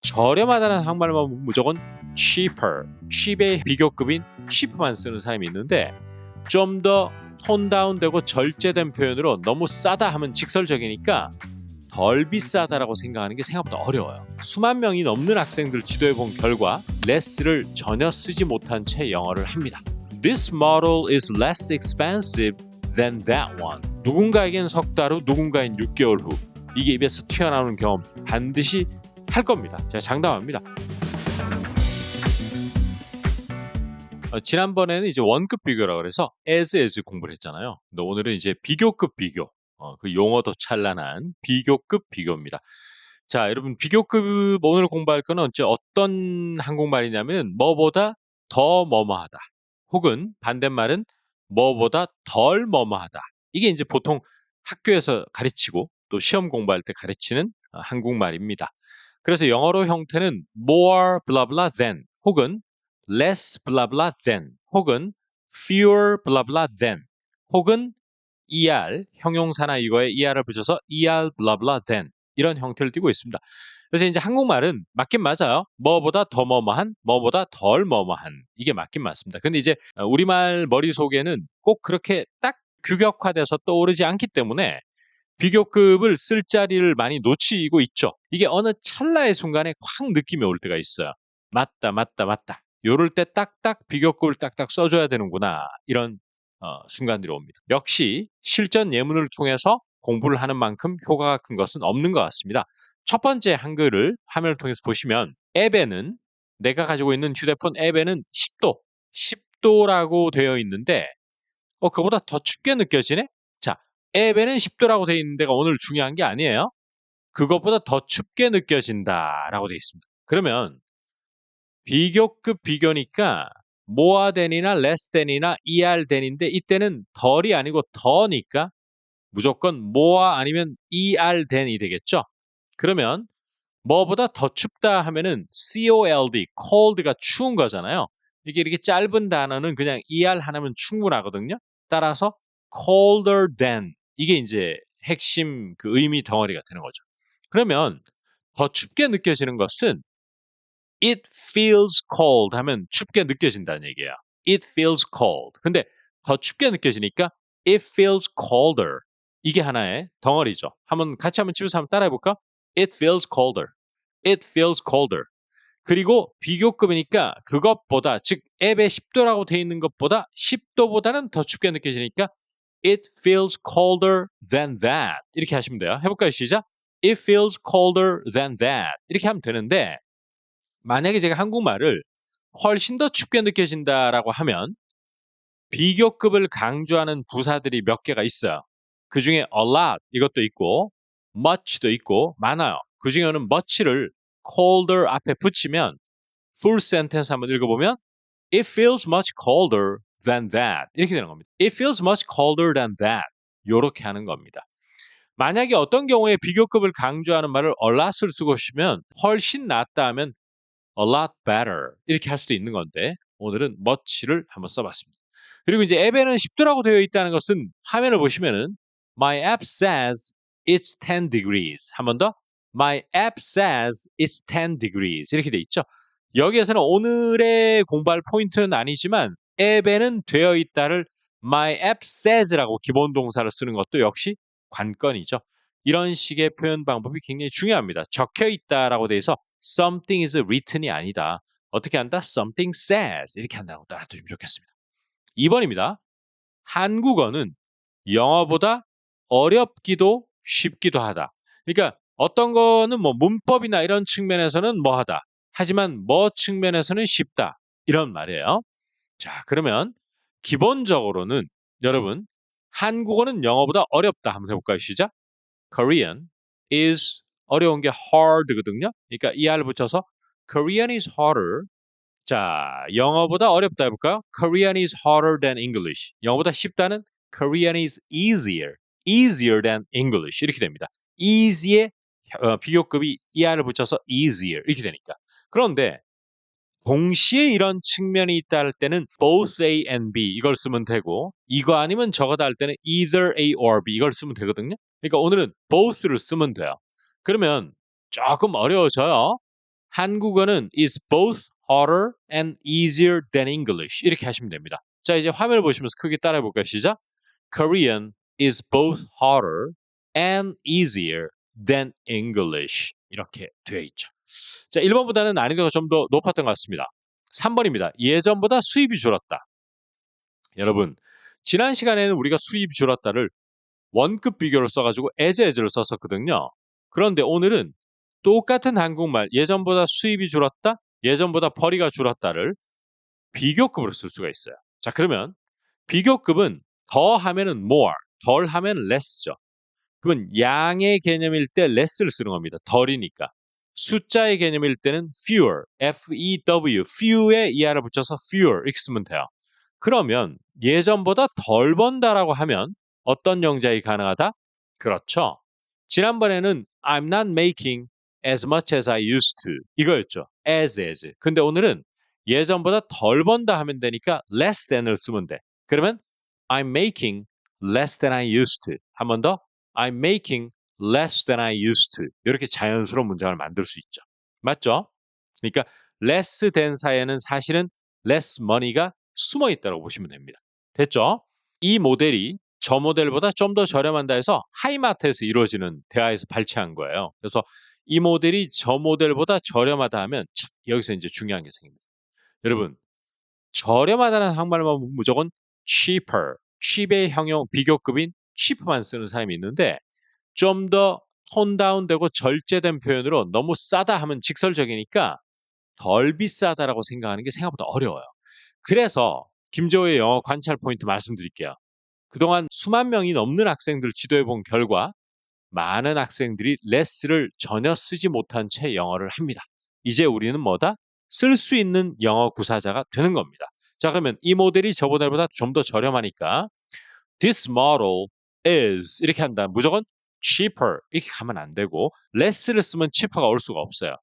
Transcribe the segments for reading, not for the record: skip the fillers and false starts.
저렴하다는 한국말만 무조건 cheaper, cheap의 비교급인 cheap만 쓰는 사람이 있는데 좀 더 톤 다운되고 절제된 표현으로 너무 싸다 하면 직설적이니까 덜 비싸다라고 생각하는 게 생각보다 어려워요. 수만 명이 넘는 학생들 지도해 본 결과 less를 전혀 쓰지 못한 채 영어를 합니다. This model is less expensive than that one. 누군가에겐 석 달 후, 누군가엔 6개월 후. 이게 입에서 튀어나오는 경험 반드시 할 겁니다. 제가 장담합니다. 지난번에는 이제 원급 비교라고 그래서 as 공부를 했잖아요. 근데 오늘은 이제 비교급 비교. 그 용어도 찬란한 비교급 비교입니다. 자, 여러분 비교급 오늘 공부할 거는 어떤 한국말이냐면 뭐보다 더 뭐뭐하다. 혹은 반대말은 뭐보다 덜 뭐뭐하다. 이게 이제 보통 학교에서 가르치고 또 시험 공부할 때 가르치는 한국말입니다. 그래서 영어로 형태는 more blah blah than 혹은 less blah blah than 혹은 fewer blah blah than 혹은 er 형용사나 이거에 er을 붙여서 er blah blah than 이런 형태를 띠고 있습니다. 그래서 이제 한국말은 맞긴 맞아요. 뭐보다 더 뭐뭐한, 뭐보다 덜 뭐뭐한 이게 맞긴 맞습니다. 근데 이제 우리말 머릿속에는 꼭 그렇게 딱 규격화돼서 떠오르지 않기 때문에 비교급을 쓸 자리를 많이 놓치고 있죠. 이게 어느 찰나의 순간에 확 느낌이 올 때가 있어요. 맞다. 요럴 때 딱딱 비교급을 딱딱 써줘야 되는구나. 이런 순간들이 옵니다. 역시 실전 예문을 통해서 공부를 하는 만큼 효과가 큰 것은 없는 것 같습니다. 첫 번째 한글을 화면을 통해서 보시면 앱에는 내가 가지고 있는 휴대폰 앱에는 10도라고 되어 있는데 그거보다 더 춥게 느껴지네? 자, 앱에는 10도라고 되어 있는 데가 오늘 중요한 게 아니에요. 그것보다 더 춥게 느껴진다라고 되어 있습니다. 그러면 비교급 비교니까 more than이나 less than이나 er than인데 이때는 덜이 아니고 더니까 무조건 more 아니면 er than이 되겠죠. 그러면 뭐보다 더 춥다 하면은 cold, cold가 추운 거잖아요. 이게 이렇게 짧은 단어는 그냥 er 하나면 충분하거든요. 따라서 colder than 이게 이제 핵심 그 의미 덩어리가 되는 거죠. 그러면 더 춥게 느껴지는 것은 it feels cold 하면 춥게 느껴진다는 얘기예요. it feels cold. 근데 더 춥게 느껴지니까 it feels colder. 이게 하나의 덩어리죠. 같이 한번 집에서 한번 따라해 볼까? it feels colder. it feels colder. 그리고 비교급이니까 그것보다 즉 앱에 10도라고 되어 있는 것보다 10도보다는 더 춥게 느껴지니까 it feels colder than that. 이렇게 하시면 돼요. 해볼까요? 시작. it feels colder than that. 이렇게 하면 되는데 만약에 제가 한국말을 훨씬 더 춥게 느껴진다라고 하면 비교급을 강조하는 부사들이 몇 개가 있어요. 그 중에 a lot 이것도 있고 much도 있고 많아요. 그 중에는 much를 colder 앞에 붙이면 full sentence 한번 읽어보면 it feels much colder than that 이렇게 되는 겁니다. it feels much colder than that 이렇게 하는 겁니다. 만약에 어떤 경우에 비교급을 강조하는 말을 a lot을 쓰고 싶으면 훨씬 낫다 하면 a lot better 이렇게 할 수도 있는 건데 오늘은 much를 한번 써봤습니다. 그리고 이제 앱에는 10도라고 되어 있다는 것은 화면을 보시면은 my app says it's 10 degrees. 한 번 더. my app says it's 10 degrees. 이렇게 돼 있죠. 여기에서는 오늘의 공부할 포인트는 아니지만 앱에는 되어 있다를 my app says라고 기본 동사를 쓰는 것도 역시 관건이죠. 이런 식의 표현 방법이 굉장히 중요합니다. 적혀 있다라고 돼 있어 something is written이 아니다. 어떻게 한다? something says 이렇게 한다고 알아두시면 좋겠습니다. 2번입니다. 한국어는 영어보다 어렵기도 쉽기도 하다. 그러니까 어떤 거는 뭐 문법이나 이런 측면에서는 뭐 하다. 하지만 뭐 측면에서는 쉽다. 이런 말이에요. 자, 그러면 기본적으로는 여러분 한국어는 영어보다 어렵다 한번 해볼까요? 시작. Korean is 어려운 게 hard거든요. 그러니까 er를 붙여서 Korean is harder. 자, 영어보다 어렵다 해볼까요? Korean is harder than English. 영어보다 쉽다는 Korean is easier than English. 이렇게 됩니다. easy의 비교급이 er를 붙여서 easier 이렇게 되니까. 그런데 동시에 이런 측면이 있다 할 때는 both A and B 이걸 쓰면 되고 이거 아니면 저거다 할 때는 either A or B 이걸 쓰면 되거든요. 그러니까 오늘은 both를 쓰면 돼요. 그러면 조금 어려워져요. 한국어는 is both harder and easier than English. 이렇게 하시면 됩니다. 자, 이제 화면을 보시면서 크게 따라해 볼까요? 시작. Korean is both harder and easier than English. 이렇게 되어 있죠. 자, 1번보다는 난이도가 좀 더 높았던 것 같습니다. 3번입니다. 예전보다 수입이 줄었다. 여러분, 지난 시간에는 우리가 수입이 줄었다를 원급 비교를 써가지고 as를 썼었거든요. 그런데 오늘은 똑같은 한국말 예전보다 수입이 줄었다, 예전보다 벌이가 줄었다를 비교급으로 쓸 수가 있어요. 자, 그러면 비교급은 더 하면은 more, 덜 하면 less죠. 그건 양의 개념일 때 less를 쓰는 겁니다. 덜이니까. 숫자의 개념일 때는 fewer, F-E-W, few에 ER을 붙여서 fewer 이렇게 쓰면 돼요. 그러면 예전보다 덜 번다라고 하면 어떤 영작이 가능하다? 그렇죠. 지난번에는 I'm not making as much as I used to 이거였죠. as. 근데 오늘은 예전보다 덜 번다 하면 되니까 less than을 쓰면 돼. 그러면 I'm making less than I used to. 한 번 더. I'm making less than I used to. 이렇게 자연스러운 문장을 만들 수 있죠. 맞죠? 그러니까 less than 사이에는 사실은 less money가 숨어 있다고 보시면 됩니다. 됐죠? 이 모델이 저 모델보다 좀 더 저렴한다 해서 하이마트에서 이루어지는 대화에서 발췌한 거예요. 그래서 이 모델이 저 모델보다 저렴하다 하면 참, 여기서 이제 중요한 게 생깁니다. 여러분, 저렴하다는 한국말만 무조건 cheaper, cheap의 형용 비교급인 cheap만 쓰는 사람이 있는데 좀 더 톤 다운되고 절제된 표현으로 너무 싸다 하면 직설적이니까 덜 비싸다라고 생각하는 게 생각보다 어려워요. 그래서 김재호의 영어 관찰 포인트 말씀드릴게요. 그동안 수만 명이 넘는 학생들 지도해 본 결과 많은 학생들이 less를 전혀 쓰지 못한 채 영어를 합니다. 이제 우리는 뭐다? 쓸 수 있는 영어 구사자가 되는 겁니다. 자, 그러면 이 모델이 저 모델보다 좀 더 저렴하니까 this model is 이렇게 한다. 무조건 cheaper 이렇게 가면 안 되고 less를 쓰면 cheaper가 올 수가 없어요.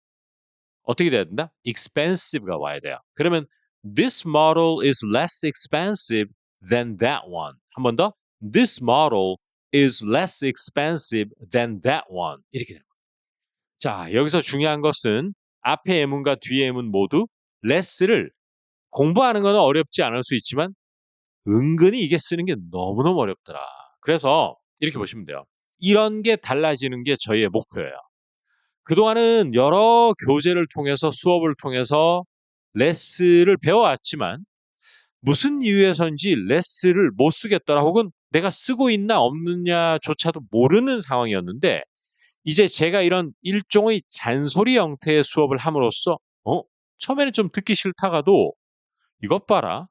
어떻게 돼야 된다? expensive가 와야 돼요. 그러면 this model is less expensive than that one. 한 번 더. This model is less expensive than that one. 이렇게 됩니다. 자, 여기서 중요한 것은 앞에 예문과 뒤에 예문 모두 less를 공부하는 건 어렵지 않을 수 있지만 은근히 이게 쓰는 게 너무너무 어렵더라. 그래서 이렇게 보시면 돼요. 이런 게 달라지는 게 저희의 목표예요. 그동안은 여러 교재를 통해서 수업을 통해서 레스를 배워왔지만 무슨 이유에서인지 레스를 못 쓰겠더라 혹은 내가 쓰고 있나 없느냐조차도 모르는 상황이었는데 이제 제가 이런 일종의 잔소리 형태의 수업을 함으로써 처음에는 좀 듣기 싫다가도 이것 봐라.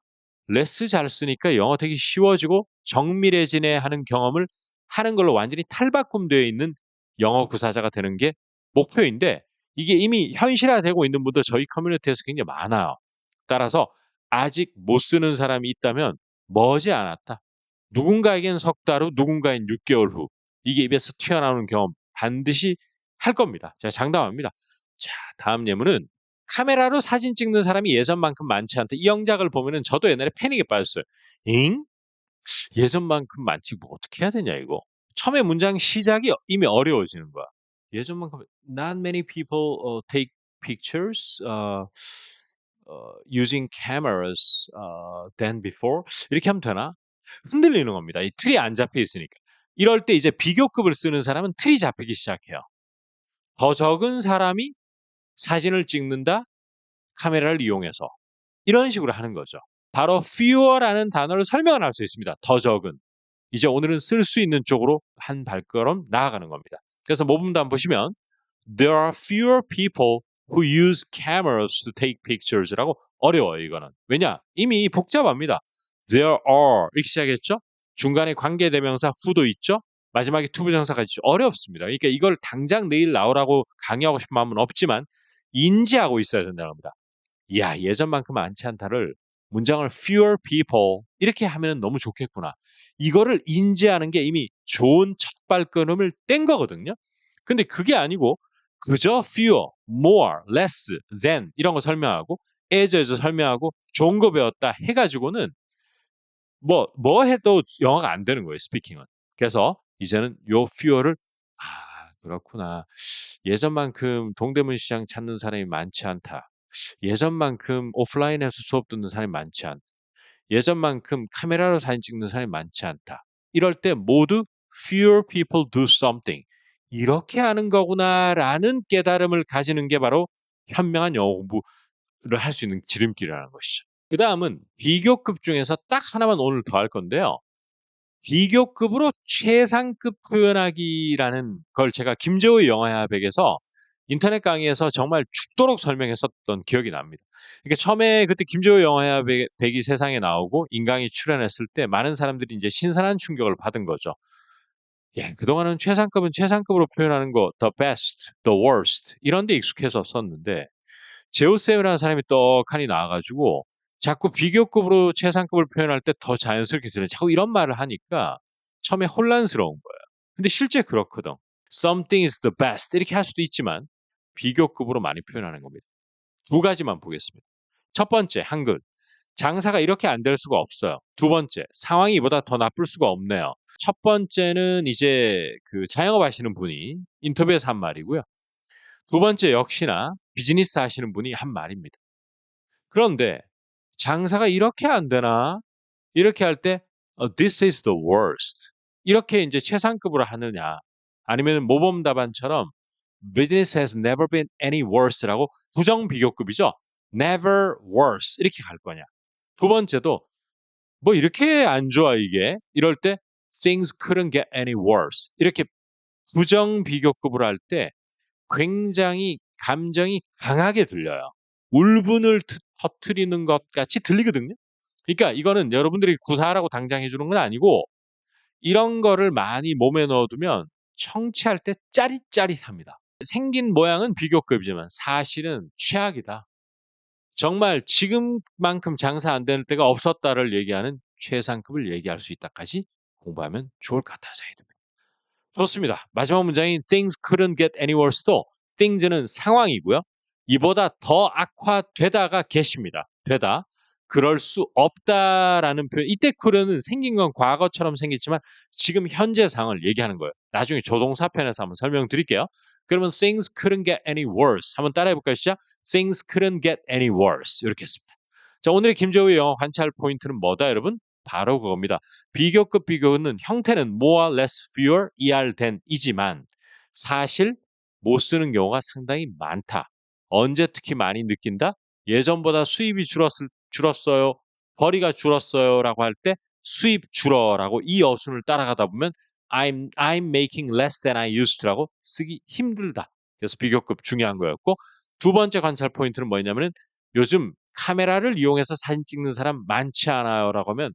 레스 잘 쓰니까 영어 되게 쉬워지고 정밀해지네 하는 경험을 하는 걸로 완전히 탈바꿈되어 있는 영어 구사자가 되는 게 목표인데 이게 이미 현실화되고 있는 분도 저희 커뮤니티에서 굉장히 많아요. 따라서 아직 못 쓰는 사람이 있다면 머지않았다. 누군가에겐 석 달 후, 누군가엔 6개월 후 이게 입에서 튀어나오는 경험 반드시 할 겁니다. 제가 장담합니다. 자, 다음 예문은 카메라로 사진 찍는 사람이 예전만큼 많지 않다. 이 영작을 보면은 저도 옛날에 패닉에 빠졌어요. 잉? 예전만큼 많지 뭐 어떻게 해야 되냐 이거. 처음에 문장 시작이 이미 어려워지는 거야. 예전만큼 not many people take pictures using cameras than before 이렇게 하면 되나? 흔들리는 겁니다. 이 틀이 안 잡혀 있으니까. 이럴 때 이제 비교급을 쓰는 사람은 틀이 잡히기 시작해요. 더 적은 사람이 사진을 찍는다 카메라를 이용해서 이런 식으로 하는 거죠. 바로 fewer라는 단어를 설명을 할 수 있습니다. 더 적은. 이제 오늘은 쓸 수 있는 쪽으로 한 발걸음 나아가는 겁니다. 그래서 모범도 한번 보시면 There are fewer people who use cameras to take pictures라고 어려워요. 이거는. 왜냐? 이미 복잡합니다. There are 이렇게 시작했죠? 중간에 관계대명사 who도 있죠? 마지막에 투부정사가 있죠. 어렵습니다. 그러니까 이걸 당장 내일 나오라고 강요하고 싶은 마음은 없지만 인지하고 있어야 된다는 겁니다. 야, 예전만큼 많지 않다를 문장을 fewer people 이렇게 하면 너무 좋겠구나. 이거를 인지하는 게 이미 좋은 첫발걸음을 뗀 거거든요. 근데 그게 아니고 그저 fewer, more, less, than 이런 거 설명하고 as에서 설명하고 좋은 거 배웠다 해가지고는 뭐 해도 영어가 안 되는 거예요. 스피킹은. 그래서 이제는 요 fewer를 그렇구나. 예전만큼 동대문 시장 찾는 사람이 많지 않다. 예전만큼 오프라인에서 수업 듣는 사람이 많지 않다. 예전만큼 카메라로 사진 찍는 사람이 많지 않다. 이럴 때 모두 fewer people do something. 이렇게 하는 거구나라는 깨달음을 가지는 게 바로 현명한 영어 공부를 할 수 있는 지름길이라는 것이죠. 그다음은 비교급 중에서 딱 하나만 오늘 더 할 건데요. 비교급으로 최상급 표현하기라는 걸 제가 김재호의 영어회화백에서 인터넷 강의에서 정말 죽도록 설명했었던 기억이 납니다. 그러니까 처음에 그때 김재호의 영어회화백이 세상에 나오고 인강이 출연했을 때 많은 사람들이 이제 신선한 충격을 받은 거죠. 예, 그동안은 최상급은 최상급으로 표현하는 거, the best, the worst 이런 데 익숙해서 썼는데 제오쌤이라는 사람이 떡하니 나와가지고 자꾸 비교급으로 최상급을 표현할 때 더 자연스럽게 들려. 자꾸 이런 말을 하니까 처음에 혼란스러운 거예요. 근데 실제 그렇거든. Something is the best 이렇게 할 수도 있지만 비교급으로 많이 표현하는 겁니다. 두 가지만 보겠습니다. 첫 번째, 한글. 장사가 이렇게 안 될 수가 없어요. 두 번째, 상황이 이보다 더 나쁠 수가 없네요. 첫 번째는 이제 그 자영업 하시는 분이 인터뷰에서 한 말이고요. 두 번째 역시나 비즈니스 하시는 분이 한 말입니다. 그런데 장사가 이렇게 안 되나? 이렇게 할 때 this is the worst. 이렇게 인제 최상급으로 하느냐 아니면은 모범 답안처럼 business has never been any worse라고 부정 비교급이죠. never worse 이렇게 갈 거냐. 두 번째도 뭐 이렇게 안 좋아 이게. 이럴 때 things couldn't get any worse. 이렇게 부정 비교급으로 할 때 굉장히 감정이 강하게 들려요. 울분을 터뜨리는 것 같이 들리거든요. 그러니까 이거는 여러분들이 구사하라고 당장 해 주는 건 아니고 이런 거를 많이 몸에 넣어 두면 청취할 때 짜릿짜릿합니다. 생긴 모양은 비교급이지만 사실은 최악이다. 정말 지금만큼 장사 안 되는 때가 없었다를 얘기하는 최상급을 얘기할 수 있다까지 공부하면 좋을 것 같다는 생각이 듭니다. 좋습니다. 마지막 문장인 things couldn't get any worse도 things는 상황이고요. 이보다 더 악화되다가 get입니다. 되다. 그럴 수 없다라는 표현. 이때 could는 생긴 건 과거처럼 생겼지만 지금 현재 상황을 얘기하는 거예요. 나중에 조동사 편에서 한번 설명드릴게요. 그러면 things couldn't get any worse. 한번 따라해 볼까요? 시작. Things couldn't get any worse. 이렇게 했습니다. 자, 오늘의 김재우의 영어 관찰 포인트는 뭐다, 여러분? 바로 그겁니다. 비교급 비교는 형태는 more, less, fewer, er, than이지만 사실 못 쓰는 경우가 상당히 많다. 언제 특히 많이 느낀다? 예전보다 수입이 줄었어요. 벌이가 줄었어요라고 할 때 수입 줄어라고 이 어순을 따라가다 보면 I'm making less than I used to라고 쓰기 힘들다. 그래서 비교급 중요한 거였고 두 번째 관찰 포인트는 뭐냐면은 요즘 카메라를 이용해서 사진 찍는 사람 많지 않아요라고 하면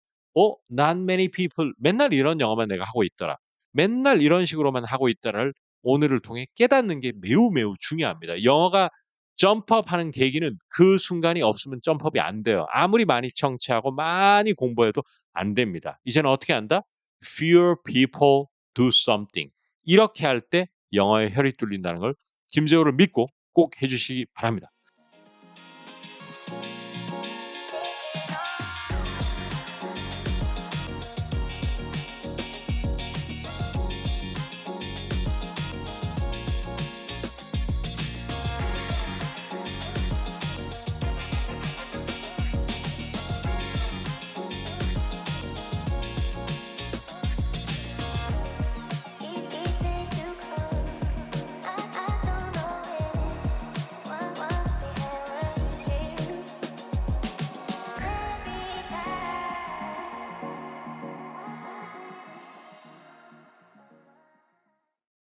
not many people 맨날 이런 영어만 내가 하고 있더라. 맨날 이런 식으로만 하고 있다를 오늘을 통해 깨닫는 게 매우 매우 중요합니다. 영어가 점프업하는 계기는 그 순간이 없으면 점프업이 안 돼요. 아무리 많이 청취하고 많이 공부해도 안 됩니다. 이제는 어떻게 한다? Fewer people do something. 이렇게 할 때 영어의 혈이 뚫린다는 걸 김재호를 믿고 꼭 해주시기 바랍니다.